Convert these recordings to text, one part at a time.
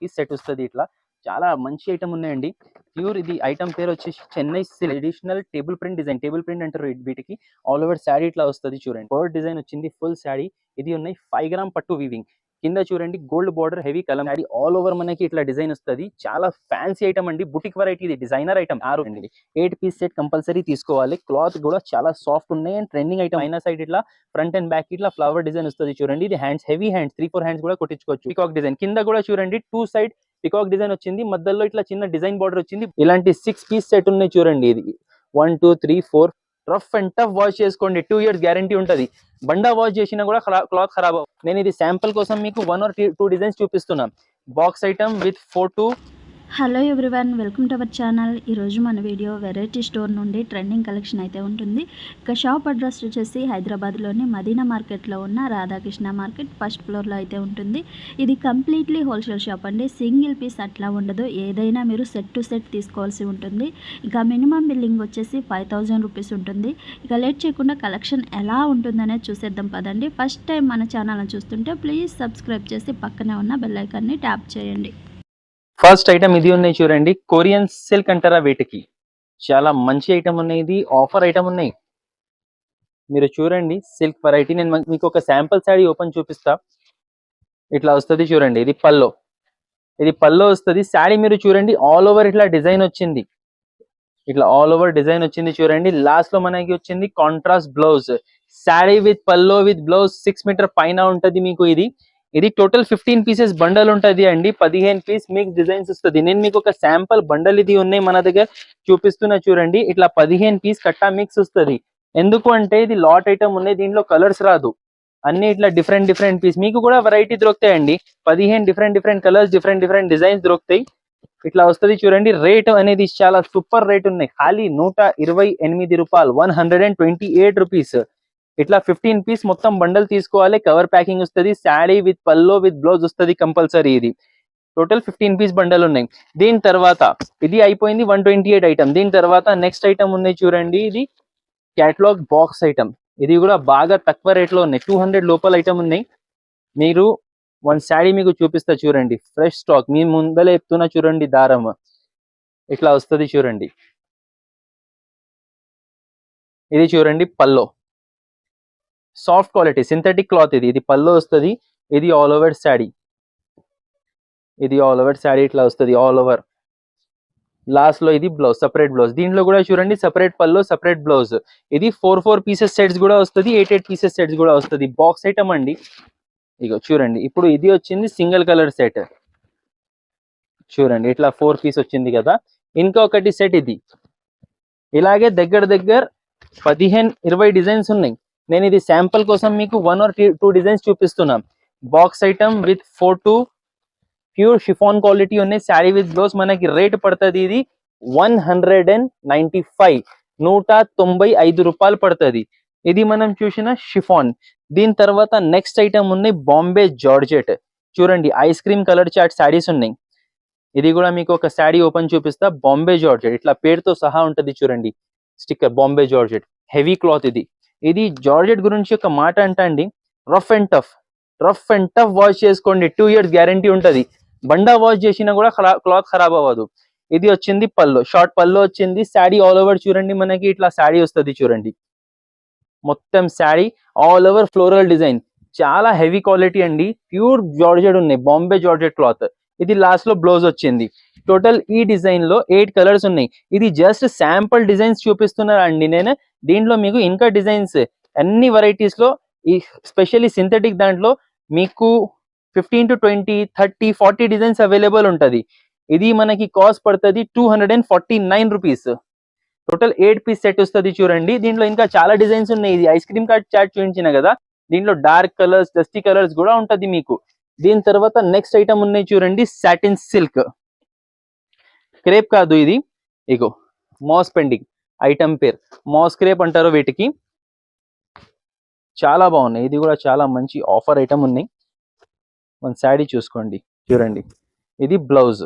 Piece set వస్తుంది. ఇట్లా చాలా మంచి ఐటమ్ ఉన్నాయండి. ప్యూర్ ఇది ఐటమ్ పేరు వచ్చేసి Chennai traditional table print design. Table print అంటారు వీటికి. ఆల్ ఓవర్ శారీ ఇట్లా వస్తుంది చూడండి. బర్డ్ డిజైన్ వచ్చింది ఫుల్ శారీ. ఇది ఉన్నాయి 5 గ్రామ్ పట్టు వీవింగ్. కింద చూడండి గోల్డ్ బార్డర్ హెవీ కలం శారీ ఆల్ ఓవర్ మనకి ఇట్లా డిజైన్ వస్తుంది. చాలా ఫ్యాన్సీ ఐటమ్ అండి. బుటిక్ వెరైటీ ఇది, designer item. 8 piece set compulsory తీసుకోవాలి. క్లాత్ కూడా చాలా సాఫ్ట్ ఉన్నాయి అండ్ ట్రెండింగ్ ఐటమ్. అయినా సైడ్ ఇట్లా ఫ్రంట్ అండ్ బ్యాక్ ఇట్లా ఫ్లవర్ డిజైన్ వస్తుంది చూడండి. ఇది హ్యాండ్స్ హెవీ హ్యాండ్స్ 3-4 హ్యాండ్స్ కూడా కొట్టించుకోవచ్చు. పికాక్ డిజైన్ కింద కూడా చూడండి 2 సైడ్ పికాక్ డిజైన్ వచ్చింది. మధ్యలో ఇట్లా చిన్న డిజైన్ బార్డర్ వచ్చింది. ఇలాంటి 6 పీస్ సెట్ ఉన్నాయి చూడండి. ఇది 1 2 3 4 రఫ్ అండ్ టఫ్ వాష్ చేసుకోండి. 2 years గ్యారంటీ ఉంటుంది. బండా వాష్ చేసినా కూడా క్లాత్ ఖరాబ్ అవ్వదు. నేను ఇది శాంపుల్ కోసం మీకు 1 or 2 డిజైన్స్ చూపిస్తున్నాను. Box item with 4 to hello everyone, welcome to our channel. ఈరోజు మన వీడియో వెరైటీ స్టోర్ నుండి ట్రెండింగ్ కలెక్షన్ అయితే ఉంటుంది. ఇక షాప్ అడ్రస్ వచ్చేసి హైదరాబాద్లోని మదీనా మార్కెట్లో ఉన్న రాధాకృష్ణ మార్కెట్ ఫస్ట్ ఫ్లోర్లో అయితే ఉంటుంది. ఇది కంప్లీట్లీ హోల్సేల్ షాప్ అండి. సింగిల్ పీస్ అట్లా ఉండదు. ఏదైనా మీరు సెట్ టు సెట్ తీసుకోవాల్సి ఉంటుంది. ఇక మినిమం బిల్లింగ్ వచ్చేసి 5000 రూపీస్ ఉంటుంది. ఇక లేట్ చేయకుండా కలెక్షన్ ఎలా ఉంటుందనేది చూసేద్దాం పదండి. ఫస్ట్ టైం మన ఛానల్ని చూస్తుంటే ప్లీజ్ సబ్స్క్రైబ్ చేసి పక్కనే ఉన్న బెల్ ఐకాన్ని ట్యాప్ చేయండి. ఫస్ట్ ఐటమ్ ఇది ఉన్నాయి చూడండి. కొరియన్ సిల్క్ అంటారా వీటికి. చాలా మంచి ఐటమ్ ఉన్నాయి. ఇది ఆఫర్ ఐటమ్ ఉన్నాయి. మీరు చూడండి సిల్క్ వెరైటీ. నేను మీకు ఒక శాంపుల్ శారీ ఓపెన్ చూపిస్తా. ఇట్లా వస్తుంది చూడండి. ఇది పల్లో. ఇది పల్లో వస్తుంది. శారీ మీరు చూడండి ఆల్ ఓవర్ ఇట్లా డిజైన్ వచ్చింది. ఇట్లా ఆల్ ఓవర్ డిజైన్ వచ్చింది చూడండి. లాస్ట్ లో మనకి వచ్చింది contrast blouse. Sari with pallu with blouse 6 metre పైన ఉంటది మీకు. ఇది టోటల్ 15 పీసెస్ బండల్ ఉంటుంది అండి. 15 పీస్ మిక్స్ డిజైన్స్ వస్తుంది. నేను మీకు ఒక శాంపుల్ బండల్ ఇది ఉన్నాయి మన దగ్గర చూపిస్తున్నా చూడండి. ఇట్లా 15 పీస్ కట్టా మిక్స్ వస్తుంది. ఎందుకు అంటే ఇది లాట్ ఐటమ్ ఉన్నాయి. దీంట్లో కలర్స్ రాదు. అన్ని ఇట్లా డిఫరెంట్ పీస్ మీకు కూడా వెరైటీ దొరుకుతాయండి. 15 డిఫరెంట్ కలర్స్ డిఫరెంట్ డిజైన్స్ దొరుకుతాయి. ఇట్లా వస్తుంది చూడండి. రేట్ అనేది చాలా సూపర్ రేట్ ఉన్నాయి. ఖాళీ 128 రూపాయలు, 128 రూపీస్. ఇట్లా 15 పీస్ మొత్తం బండల్ తీసుకోవాలి. కవర్ ప్యాకింగ్ వస్తుంది. Sari with pallu with blouse వస్తుంది కంపల్సరీ. ఇది టోటల్ 15 పీస్ బండల్ ఉన్నాయి. దీని తర్వాత ఇది అయిపోయింది 128 ఐటమ్. దీని తర్వాత నెక్స్ట్ ఐటమ్ ఉన్నాయి చూడండి. ఇది క్యాటలాగ్ బాక్స్ ఐటమ్. ఇది కూడా బాగా తక్కువ రేట్ లో ఉన్నాయి. 200 లోపల ఐటమ్ ఉన్నాయి. మీరు వన్ శారీ మీకు చూపిస్తా చూడండి. ఫ్రెష్ స్టాక్ మీ ముందలే చెప్తున్నా చూడండి. దారం ఇట్లా వస్తుంది చూడండి. ఇది చూడండి పల్లో. Soft quality synthetic cloth. ఇది పల్లో వస్తుంది. ఇది ఆల్ ఓవర్ శారీ. ఇది ఆల్ ఓవర్ శారీ ఇట్లా వస్తుంది ఆల్ ఓవర్. లాస్ట్ లో ఇది బ్లౌజ్, సపరేట్ బ్లౌజ్. దీంట్లో కూడా చూడండి సపరేట్ పల్లో సపరేట్ బ్లౌజ్. ఇది 4 పీసెస్ సెట్స్ కూడా వస్తుంది. 8 పీసెస్ సెట్స్ కూడా వస్తుంది. బాక్స్ ఐటమ్ అండి. ఇగో చూడండి. ఇప్పుడు ఇది వచ్చింది సింగిల్ కలర్ సెట్ చూడండి. ఇట్లా 4 పీస్ వచ్చింది కదా. ఇంకొకటి సెట్ ఇది. ఇలాగే దగ్గర 15-20 డిజైన్స్ ఉన్నాయి. నేను ఇది శాంపుల్ కోసం మీకు 1 or 2 డిజైన్స్ చూపిస్తున్నాం. Box item with 4 to pure chiffon quality ఉన్నాయి. Saree with blouse. మనకి రేట్ పడుతుంది ఇది 195 రూపాయలు పడుతుంది. ఇది మనం చూసిన షిఫాన్. దీని తర్వాత నెక్స్ట్ ఐటమ్ ఉన్నాయి బాంబే జార్జెట్. చూడండి ice cream colour chart saris ఉన్నాయి. ఇది కూడా మీకు ఒక శారీ ఓపెన్ చూపిస్తా. బాంబే జార్జెట్ ఇట్లా పేరుతో సహా ఉంటుంది చూడండి. Sticker Bombay georgette heavy cloth. ఇది జార్జెట్ గురించి ఒక మాట అంటండి. రఫ్ అండ్ టఫ్ వాష్ చేసుకోండి. 2 years గ్యారంటీ ఉంటుంది. బండా వాష్ చేసినా కూడా క్లాత్ ఖరాబ్ అవ్వదు. ఇది వచ్చింది పల్లో. షార్ట్ పల్లో వచ్చింది. శారీ ఆల్ ఓవర్ చూడండి. మనకి ఇట్లా శారీ వస్తుంది చూడండి. మొత్తం sari all over floral design. చాలా హెవీ క్వాలిటీ అండి. ప్యూర్ జార్జెట్ ఉన్నాయి. Bombay georgette cloth. ఇది లాస్ట్ లో బ్లౌజ్ వచ్చింది. టోటల్ ఈ డిజైన్ లో 8 కలర్స్ ఉన్నాయి. ఇది జస్ట్ శాంపుల్ డిజైన్స్ చూపిస్తున్నా అండి నేను. దీంట్లో మీకు ఇంకా డిజైన్స్ అన్ని వెరైటీస్ లో ఈ స్పెషల్లీ సింథటిక్ దాంట్లో మీకు 15 to 20, 30, 40 డిజైన్స్ అవైలబుల్ ఉంటుంది. ఇది మనకి కాస్ట్ పడుతుంది 249 రూపీస్. టోటల్ 8 పీస్ సెట్ వస్తుంది చూడండి. దీంట్లో ఇంకా చాలా డిజైన్స్ ఉన్నాయి. ఇది ఐస్ క్రీమ్ కార్డ్ చాట్ చూపించిన కదా. దీంట్లో డార్క్ కలర్స్ డస్టీ కలర్స్ కూడా ఉంటుంది మీకు. దీని తర్వాత నెక్స్ట్ ఐటమ్ ఉన్నాయి చూడండి. Satin silk. క్రేప్ కాదు ఇది. ఇగో మాస్ పెండింగ్ ఐటమ్ పేరు మాస్ క్రేప్ అంటారు వీటికి. చాలా బాగున్నాయి. ఇది కూడా చాలా మంచి ఆఫర్ ఐటమ్ ఉన్నాయి. మన శారీ చూసుకోండి చూడండి. ఇది బ్లౌజ్.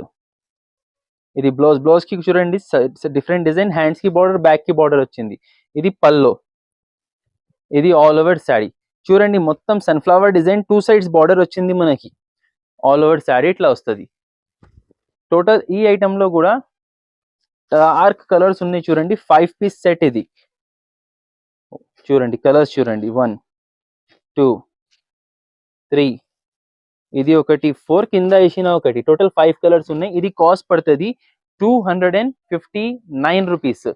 ఇది బ్లౌజ్ కి చూడండి డిఫరెంట్ డిజైన్. హ్యాండ్స్ కి బార్డర్, బ్యాక్ కి బార్డర్ వచ్చింది. ఇది పల్లో. ఇది ఆల్ ఓవర్ శారీ చూడండి. మొత్తం సన్ఫ్లవర్ డిజైన్ 2 sides బార్డర్ వచ్చింది మనకి. ఆల్ ఓవర్ శారీ ఇట్లా వస్తుంది. టోటల్ ఈ ఐటమ్ లో కూడా డార్క్ కలర్స్ ఉన్నాయి చూడండి. 5 పీస్ సెట్ ఇది చూడండి. కలర్స్ చూడండి 1 2 3 ఇది ఒకటి 4 కింద వేసిన ఒకటి, టోటల్ 5 కలర్స్ ఉన్నాయి. ఇది కాస్ట్ పడుతుంది 259 రూపీస్.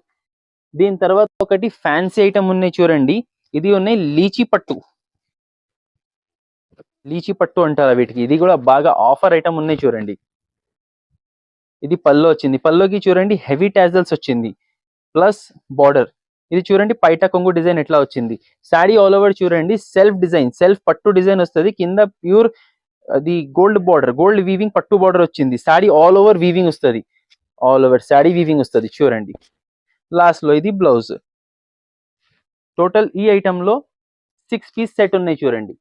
దీని తర్వాత ఒకటి ఫ్యాన్సీ ఐటమ్ ఉన్నాయి చూడండి. ఇది ఉన్నాయి లీచీ పట్టు అంటారా వీటికి. ఇది కూడా బాగా ఆఫర్ ఐటమ్ ఉన్నాయి చూడండి. ఇది పల్లో వచ్చింది. పల్లోకి చూడండి హెవీ టాజల్స్ వచ్చింది ప్లస్ బార్డర్. ఇది చూడండి పైట కొంగు డిజైన్ ఎట్లా వచ్చింది. శారీ ఆల్ ఓవర్ చూడండి సెల్ఫ్ డిజైన్, సెల్ఫ్ పట్టు డిజైన్ వస్తుంది. కింద ప్యూర్ అది గోల్డ్ బార్డర్, గోల్డ్ వీవింగ్ పట్టు బార్డర్ వచ్చింది. శారీ ఆల్ ఓవర్ వీవింగ్ వస్తుంది, ఆల్ ఓవర్ శారీ వీవింగ్ వస్తుంది చూడండి. లాస్ట్ లో ఇది బ్లౌజ్. టోటల్ ఈ ఐటమ్ లో 6 పీస్ సెట్ ఉన్నాయి చూడండి.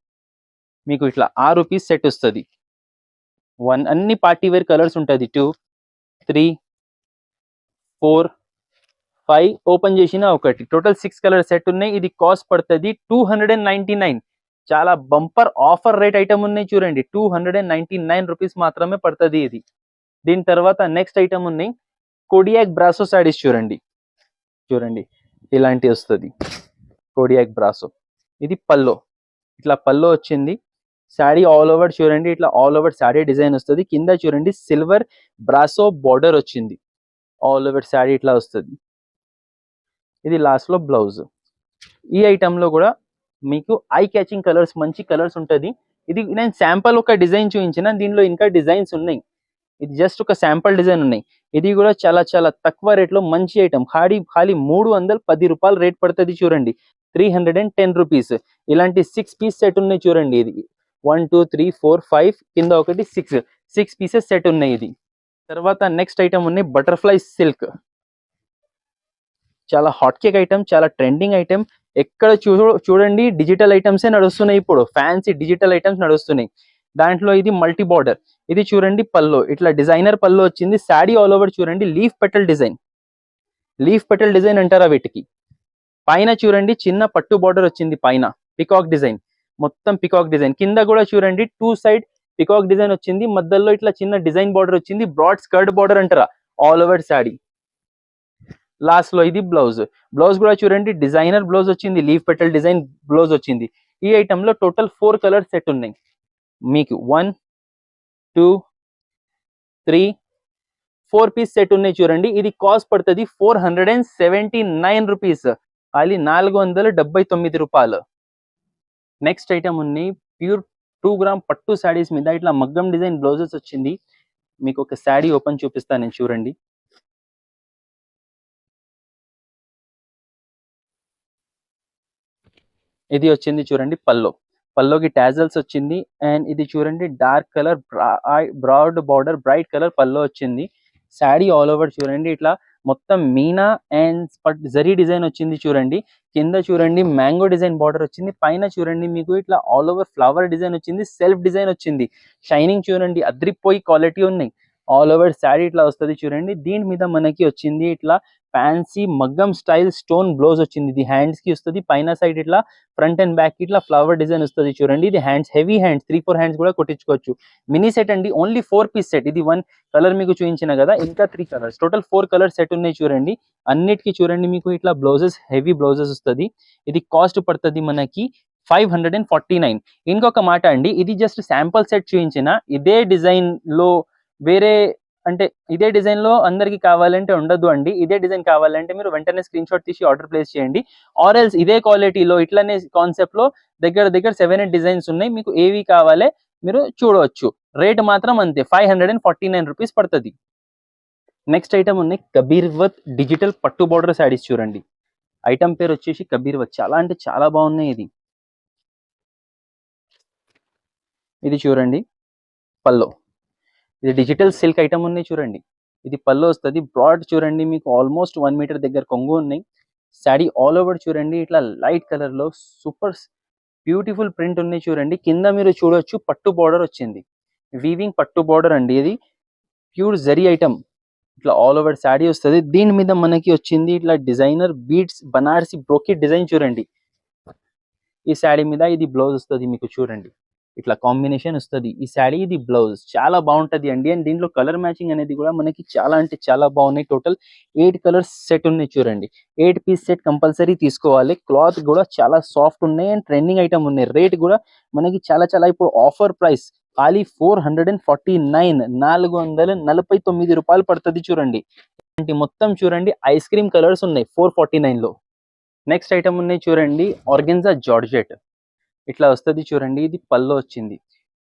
మీకు ఇట్లా 6 పీస్ సెట్ వస్తుంది. 1 అన్ని పార్టీ వేర్ కలర్స్ ఉంటుంది. 2 3 4 5 ఓపెన్ చేసిన ఒకటి, టోటల్ 6 కలర్ సెట్ ఉన్నాయి. ఇది కాస్ట్ పడుతుంది 299. చాలా బంపర్ ఆఫర్ రేట్ ఐటమ్ ఉన్నాయి చూడండి. 299 రూపీస్ మాత్రమే పడుతుంది ఇది. దీని తర్వాత నెక్స్ట్ ఐటమ్ ఉన్నాయి కోడియాక్ బ్రాసో సారీస్ చూడండి. ఇలాంటి వస్తుంది కోడియాక్ బ్రాసో. ఇది పల్లో, ఇట్లా పల్లో వచ్చింది. శారీ ఆల్ ఓవర్ చూడండి, ఇట్లా ఆల్ ఓవర్ శారీ డిజైన్ వస్తుంది. కింద చూడండి సిల్వర్ బ్రాసో బార్డర్ వచ్చింది. ఆల్ ఓవర్ శారీ ఇట్లా వస్తుంది. ఇది లాస్ట్ లో బ్లౌజ్. ఈ ఐటమ్ లో కూడా మీకు ఐ క్యాచింగ్ కలర్స్, మంచి కలర్స్ ఉంటుంది. ఇది నేను శాంపుల్ ఒక డిజైన్ చూపించిన, దీనిలో ఇంకా డిజైన్స్ ఉన్నాయి. ఇది జస్ట్ ఒక శాంపుల్ డిజైన్ ఉన్నాయి. ఇది కూడా చాలా చాలా తక్కువ రేట్ లో మంచి ఐటమ్. ఖాళీ 310 రూపాయలు రేట్ పడుతుంది చూడండి. 310 రూపీస్. ఇలాంటి 6 పీస్ సెట్ ఉన్నాయి చూడండి. ఇది 1 2 3 4 5 కింద ఒకటి 6 పీసెస్ సెట్ ఉన్నాయి. ఇది తర్వాత నెక్స్ట్ ఐటమ్ ఉన్నాయి బటర్ఫ్లై సిల్క్. చాలా హాట్ కేక్ ఐటమ్, చాలా ట్రెండింగ్ ఐటమ్. ఎక్కడ చూడండి డిజిటల్ ఐటమ్సే నడుస్తున్నాయి ఇప్పుడు. ఫ్యాన్సీ డిజిటల్ ఐటమ్స్ నడుస్తున్నాయి. దాంట్లో ఇది మల్టీ బార్డర్. ఇది చూడండి పల్లో, ఇట్లా డిజైనర్ పల్లో వచ్చింది. శారీ ఆల్ ఓవర్ చూడండి లీఫ్ పెటల్ డిజైన్ అంటారా వీటికి. పైన చూడండి చిన్న పట్టు బార్డర్ వచ్చింది. పైన పికాక్ డిజైన్, మొత్తం పికాక్ డిజైన్. కింద కూడా చూడండి 2 సైడ్ పికాక్ డిజైన్ వచ్చింది. మధ్యలో ఇట్లా చిన్న డిజైన్ బార్డర్ వచ్చింది. బ్రాడ్ స్కర్ట్ బార్డర్ అంటారా ఆల్ ఓవర్ శారీ. లాస్ట్ లో ఇది బ్లౌజ్ కూడా చూడండి డిజైనర్ బ్లౌజ్ వచ్చింది. లీఫ్ పెటల్ డిజైన్ బ్లౌజ్ వచ్చింది. ఈ ఐటమ్ లో టోటల్ 4 కలర్ సెట్ ఉన్నాయి మీకు. 1 2 3 4 పీస్ సెట్ ఉన్నాయి చూడండి. ఇది కాస్ట్ పడుతుంది 479 రూపీస్. అది 479 రూపాయలు. నెక్స్ట్ ఐటమ్ ఉన్నాయి ప్యూర్ 2 గ్రామ్ పట్టు శారీస్ మీద ఇట్లా మగ్గం డిజైన్ బ్లౌజెస్ వచ్చింది. మీకు ఒక శారీ ఓపెన్ చూపిస్తాను నేను చూడండి. ఇది వచ్చింది చూడండి పల్లోకి టాజల్స్ వచ్చింది. అండ్ ఇది చూడండి dark colour broad border, bright colour పల్లో వచ్చింది. శారీ ఆల్ ఓవర్ చూడండి ఇట్లా మొత్తం మీనా అండ్ జరీ డిజైన్ వచ్చింది చూడండి. కింద చూడండి మ్యాంగో డిజైన్ బార్డర్ వచ్చింది. పైన చూడండి మీకు ఇట్లా ఆల్ ఓవర్ ఫ్లవర్ డిజైన్ వచ్చింది. సెల్ఫ్ డిజైన్ వచ్చింది. షైనింగ్ చూడండి అద్రిపోయి క్వాలిటీ ఉన్నాయి. ఆల్ ఓవర్ శారీ ఇట్లా వస్తుంది చూడండి. దీని మీద మనకి వచ్చింది ఇట్లా ఫ్యాన్సీ మగ్గం స్టైల్ స్టోన్ బ్లౌజ్ వచ్చింది. ఇది హ్యాండ్స్ కి వస్తుంది. పైన సైడ్ ఇట్లా ఫ్రంట్ అండ్ బ్యాక్ ఇట్లా ఫ్లవర్ డిజైన్ వస్తుంది చూడండి. ఇది హ్యాండ్స్, హెవీ హ్యాండ్స్, 3-4 హ్యాండ్స్ కూడా కొట్టించుకోవచ్చు. మినీ సెట్ అండి, ఓన్లీ 4 పీస్ సెట్. ఇది 1 కలర్ మీకు చూపించిన కదా, ఇంకా 3 కలర్స్, టోటల్ 4 కలర్ సెట్ ఉన్నాయి చూడండి. అన్నిటికీ చూడండి మీకు ఇట్లా బ్లౌజెస్, హెవీ బ్లౌజెస్ వస్తుంది. ఇది కాస్ట్ పడుతుంది మనకి 549. ఇంకొక మాట అండి, ఇది జస్ట్ శాంపుల్ సెట్ చూపించిన. ఇదే డిజైన్ లో వేరే అంటే ఇదే డిజైన్ లో అందరికి కావాలంటే ఉండదు అండి. ఇదే డిజైన్ కావాలంటే మీరు వెంటనే స్క్రీన్ షాట్ తీసి ఆర్డర్ ప్లేస్ చేయండి. ఆర్ ఎల్స్ ఇదే క్వాలిటీలో ఇట్లానే కాన్సెప్ట్ లో దగ్గర 7-8 డిజైన్స్ ఉన్నాయి. మీకు ఏవి కావాలే మీరు చూడవచ్చు. రేట్ మాత్రం అంతే 549 రూపీస్ పడుతుంది. నెక్స్ట్ ఐటమ్ ఉన్నాయి కబీర్వత్ డిజిటల్ పట్టు బార్డర్ శారీస్ చూడండి. ఐటమ్ పేరు వచ్చేసి కబీర్వత్. చాలా అంటే చాలా బాగున్నాయి. ఇది చూడండి పల్లో, ఇది డిజిటల్ సిల్క్ ఐటమ్ ఉన్నాయి చూడండి. ఇది పల్లో వస్తుంది. బ్రాడ్ చూడండి మీకు ఆల్మోస్ట్ 1 మీటర్ దగ్గర కొంగు ఉన్నాయి. శారీ ఆల్ ఓవర్ చూడండి ఇట్లా లైట్ కలర్ లో సూపర్ బ్యూటిఫుల్ ప్రింట్ ఉన్నాయి చూడండి. కింద మీరు చూడొచ్చు పట్టు బార్డర్ వచ్చింది. వీవింగ్ పట్టు బార్డర్ అండి. ఇది ప్యూర్ జరీ ఐటమ్. ఇట్లా ఆల్ ఓవర్ శారీ వస్తుంది. దీని మీద మనకి వచ్చింది ఇట్లా designer beads Banarasi brocade design చూడండి. ఈ శారీ మీద ఇది బ్లౌజ్ వస్తుంది మీకు చూడండి. ఇట్లా కాంబినేషన్ వస్తుంది ఈ శారీ, ఇది బ్లౌజ్ చాలా బాగుంటది అండి. అండ్ దీంట్లో కలర్ మ్యాచింగ్ అనేది కూడా మనకి చాలా అంటే చాలా బాగున్నాయి. టోటల్ 8 కలర్స్ సెట్ ఉన్నాయి చూడండి. 8 పీస్ సెట్ కంపల్సరీ తీసుకోవాలి. క్లాత్ కూడా చాలా సాఫ్ట్ ఉన్నాయి అండ్ ట్రెండింగ్ ఐటమ్ ఉన్నాయి. రేట్ కూడా మనకి చాలా చాలా ఇప్పుడు ఆఫర్ ప్రైస్ ఖాళీ 449, 449 రూపాయలు పడుతుంది చూడండి. మొత్తం చూడండి ఐస్ క్రీమ్ కలర్స్ ఉన్నాయి 449 లో. నెక్స్ట్ ఐటమ్ ఉన్నాయి చూడండి, ఆర్గెన్జా జార్జెట్ ఇట్లా వస్తుంది చూడండి. ఇది పల్లో వచ్చింది,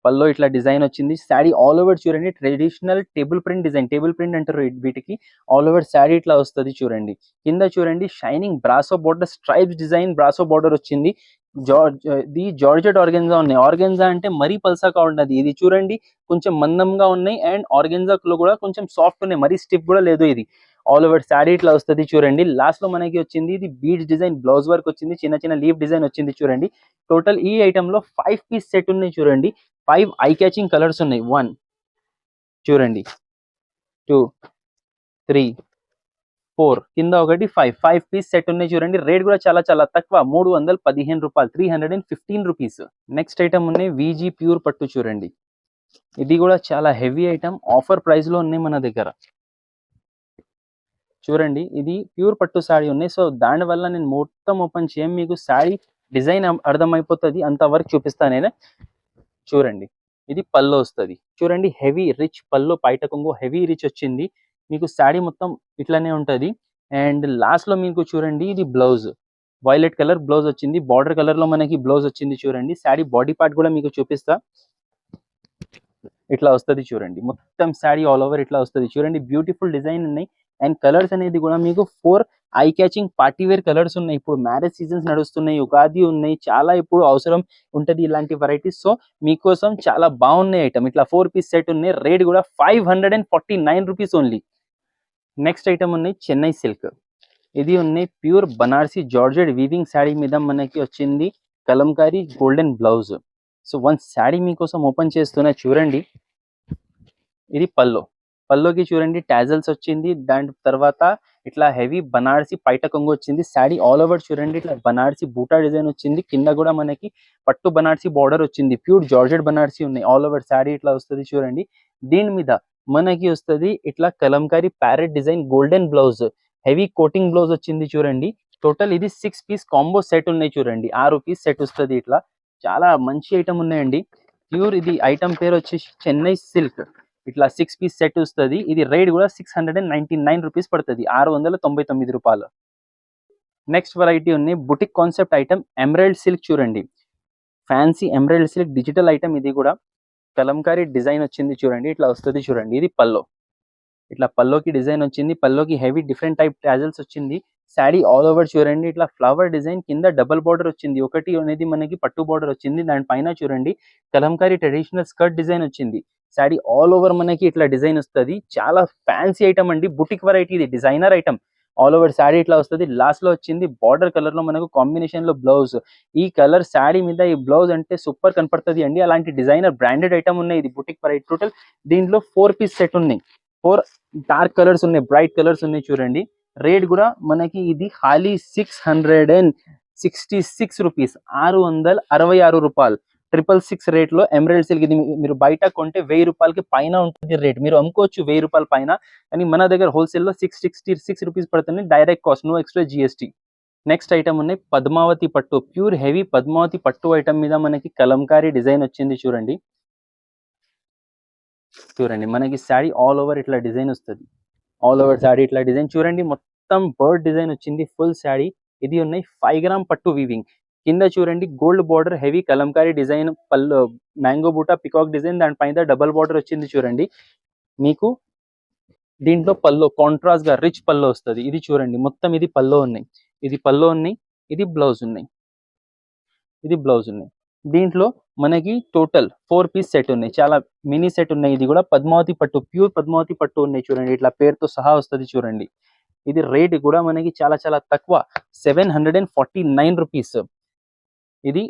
పల్లో ఇట్లా డిజైన్ వచ్చింది. శారీ ఆల్ ఓవర్ చూడండి traditional table print design, table print అంటారు వీటికి. ఆల్ ఓవర్ శారీ ఇట్లా వస్తుంది చూడండి. కింద చూడండి shining brasso border, stripes design brasso border వచ్చింది. ఇది జార్జెట్ ఆర్గెన్జా ఉన్నాయి. ఆర్గెన్జా అంటే మరీ పల్సాగా ఉన్నది, ఇది చూడండి కొంచెం మందంగా ఉన్నాయి. అండ్ ఆర్గెన్జాలో కూడా కొంచెం సాఫ్ట్ ఉన్నాయి, మరీ స్టిఫ్ కూడా లేదు. ఇది ఆల్ ఓవర్ శారీ ఇట్లా వస్తుంది చూడండి. లాస్ట్ లో మనకి వచ్చింది ఇది బీడ్స్ డిజైన్, బ్లౌజ్ వర్క్ వచ్చింది, చిన్న చిన్న లీఫ్ డిజైన్ వచ్చింది చూడండి. టోటల్ ఈ ఐటమ్ లో 5 పీస్ సెట్ ఉన్నాయి చూడండి. 5 ఐ క్యాచింగ్ కలర్స్ ఉన్నాయి. 1 చూడండి, 2, 3, 4 కింద ఒకటి 5 పీస్ సెట్ ఉన్నాయి చూడండి. రేట్ కూడా చాలా చాలా తక్కువ, 315 రూపాయలు, 315 రూపీస్. నెక్స్ట్ ఐటమ్ ఉన్నాయి విజీ ప్యూర్ పట్టు చూడండి. ఇది కూడా చాలా హెవీ ఐటమ్, ఆఫర్ ప్రైస్ లో ఉన్నాయి మన దగ్గర చూడండి. ఇది ప్యూర్ పట్టు శారీ ఉన్నాయి. సో దానివల్ల నేను మొత్తం ఓపెన్ చేయం, మీకు శారీ డిజైన్ అర్థమైపోతుంది, అంతవరకు చూపిస్తాను నేను. చూడండి ఇది పల్లో వస్తుంది చూడండి, హెవీ రిచ్ పల్లో, పైట కొంగు హెవీ రిచ్ వచ్చింది. మీకు శారీ మొత్తం ఇట్లానే ఉంటుంది. అండ్ లాస్ట్ లో మీకు చూడండి ఇది బ్లౌజ్, వైలెట్ కలర్ బ్లౌజ్ వచ్చింది. బార్డర్ కలర్ లో మనకి బ్లౌజ్ వచ్చింది చూడండి. శారీ బాడీ పార్ట్ కూడా మీకు చూపిస్తా, ఇట్లా వస్తుంది చూడండి. మొత్తం శారీ ఆల్ ఓవర్ ఇట్లా వస్తుంది చూడండి. బ్యూటిఫుల్ డిజైన్ ఉన్నాయి. అండ్ కలర్స్ అనేది కూడా మీకు 4 eye catching party wear colours ఉన్నాయి. ఇప్పుడు మ్యారేజ్ సీజన్స్ నడుస్తున్నాయి, ఉగాది ఉన్నాయి, చాలా ఇప్పుడు అవసరం ఉంటది ఇలాంటి వెరైటీస్. సో మీకోసం చాలా బాగున్నాయి ఐటమ్. ఇట్లా 4 పీస్ సెట్ ఉన్నాయి. రేట్ కూడా 549 రూపీస్ ఓన్లీ. నెక్స్ట్ ఐటమ్ ఉన్నాయి చెన్నై సిల్క్. ఇది ఉన్నాయి pure Banarasi georgette weaving sari మీద మనకి వచ్చింది Kalamkari golden blouse. So one sari మీకోసం ఓపెన్ చేస్తున్నా చూడండి. ఇది పల్లో, పల్లోకి చూడండి టాజల్స్ వచ్చింది. దాని తర్వాత ఇట్లా హెవీ బనారసి పైట కొంగు వచ్చింది. శారీ ఆల్ ఓవర్ చూడండి ఇట్లా బనారసి బూటా డిజైన్ వచ్చింది. కింద కూడా మనకి పట్టు బనారసి బార్డర్ వచ్చింది. ప్యూర్ జార్జెట్ బనారసి ఉన్నాయి. ఆల్ ఓవర్ శారీ ఇట్లా వస్తుంది చూడండి. దీని మీద మనకి వస్తుంది ఇట్లా Kalamkari parrot design golden blouse, heavy coating blouse వచ్చింది చూడండి. టోటల్ ఇది 6 పీస్ కాంబో సెట్ ఉన్నాయి చూడండి. 6 పీస్ సెట్ వస్తుంది. ఇట్లా చాలా మంచి ఐటమ్ ఉన్నాయండి. ప్యూర్ ఇది ఐటమ్ పేరు వచ్చేసి చెన్నై సిల్క్. ఇట్లా 6 పీస్ సెట్ వస్తుంది. ఇది రేట్ కూడా 699 రూపీస్ పడుతుంది, 699 రూపాయలు. నెక్స్ట్ వెరైటీ ఉన్నాయి boutique concept item emerald silk చూడండి. Fancy emerald silk digital item. ఇది కూడా కలంకారీ డిజైన్ వచ్చింది చూడండి. ఇట్లా వస్తుంది చూడండి. ఇది పల్లో, ఇట్లా పల్లోకి డిజైన్ వచ్చింది. పల్లోకి హెవీ డిఫరెంట్ టైప్ టాజల్స్ వచ్చింది. శారీ ఆల్ ఓవర్ చూడండి ఇట్లా ఫ్లవర్ డిజైన్, కింద డబుల్ బార్డర్ వచ్చింది. ఒకటి అనేది మనకి పట్టు బార్డర్ వచ్చింది. దానిపైన చూడండి కలంకారీ ట్రెడిషనల్ స్కర్ట్ డిజైన్ వచ్చింది. శారీ ఆల్ ఓవర్ మనకి ఇట్లా డిజైన్ వస్తుంది. చాలా ఫ్యాన్సీ ఐటమ్ అండి, బుటిక్ వెరైటీ, ఇది designer item. All over sari ఇట్లా వస్తుంది. లాస్ట్ లో వచ్చింది బార్డర్ కలర్ లో మనకు కాంబినేషన్ లో బ్లౌజ్. ఈ కలర్ శారీ మీద ఈ బ్లౌజ్ అంటే సూపర్ కనపడుతుంది అండి. అలాంటి డిజైనర్ బ్రాండెడ్ ఐటమ్ ఉన్నాయి. ఇది బుటిక్ వెరైటీ. టోటల్ దీంట్లో 4 పీస్ సెట్ ఉన్నాయి. 4 డార్క్ కలర్స్ ఉన్నాయి, బ్రైట్ కలర్స్ ఉన్నాయి చూడండి. రేట్ కూడా మనకి ఇది ఖాళీ 666 రూపీస్, 666 రూపాయలు. 666 రేట్ లో ఎమరాల్డ్ సిల్క్. ఇది మీరు బయట కొంటే 1000 రూపాయలకి పైన ఉంటుంది రేట్. మీరు అమ్ముకోవచ్చు 1000 రూపాయల పైన, కానీ మన దగ్గర హోల్సేల్ లో 666 రూపీస్ పడుతుంది. Direct cost, no extra GST. Next item ఉన్నాయి పద్మావతి పట్టు. ప్యూర్ హెవీ పద్మావతి పట్టు ఐటమ్ మీద మనకి కలంకారీ డిజైన్ వచ్చింది చూడండి. చూడండి మనకి శారీ ఆల్ ఓవర్ ఇట్లా డిజైన్ వస్తుంది. ఆల్ ఓవర్ శారీ ఇట్లా డిజైన్ చూడండి. మొత్తం బర్డ్ డిజైన్ వచ్చింది ఫుల్ శారీ. ఇది ఉన్నాయి 5 గ్రామ్ పట్టు వీవింగ్. కింద చూడండి gold border, heavy Kalamkari design, పళ్ళు మ్యాంగో బూటా పికాక్ డిజైన్, దానిపైన డబల్ బార్డర్ వచ్చింది చూడండి. మీకు దీంట్లో పల్లో కాంట్రాస్ట్ గా రిచ్ పల్లో వస్తుంది. ఇది చూడండి మొత్తం ఇది పల్లో ఉన్నాయి, ఇది పల్లో ఉన్నాయి, ఇది బ్లౌజ్ ఉన్నాయి, ఇది బ్లౌజ్ ఉన్నాయి. దీంట్లో మనకి టోటల్ 4 పీస్ సెట్ ఉన్నాయి. చాలా మినీ సెట్ ఉన్నాయి. ఇది కూడా పద్మావతి పట్టు, ప్యూర్ పద్మావతి పట్టు ఉన్నాయి చూడండి. ఇట్లా పేరుతో సహా వస్తుంది చూడండి. ఇది రేట్ కూడా మనకి చాలా చాలా తక్కువ, 749 రూపీస్. ఇది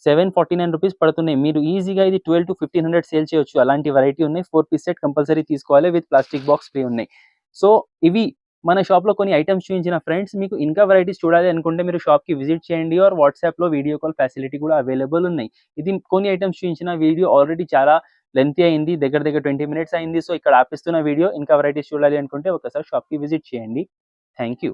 749 రూపీస్ పడుతున్నాయి. మీరు ఈజీగా ఇది 12 to 1500 సేల్ చేయొచ్చు. అలాంటి వెరైటీ ఉన్నాయి. 4 పీస్ సెట్ కంపల్సరీ తీసుకోవాలి, విత్ ప్లాస్టిక్ బాక్స్ ఫ్రీ ఉన్నాయి. సో ఇవి మన షాప్లో కొన్ని ఐటమ్స్ చూపించిన ఫ్రెండ్స్, మీకు ఇంకా వెరైటీస్ చూడాలి అనుకుంటే మీరు షాప్కి విజిట్ చేయండి, ఆర్ వాట్సాప్లో వీడియో కాల్ ఫెసిలిటీ కూడా అవైలబుల్ ఉన్నాయి. ఇది కొన్ని ఐటమ్స్ చూపించిన వీడియో ఆల్రెడీ చాలా లెంతీ అయింది, దగ్గర 20 మినిట్స్ అయింది. సో ఇక్కడ ఆపిస్తున్న వీడియో. ఇంకా వెరైటీస్ చూడాలి అనుకుంటే ఒకసారి షాప్కి విజిట్ చేయండి. Thank you.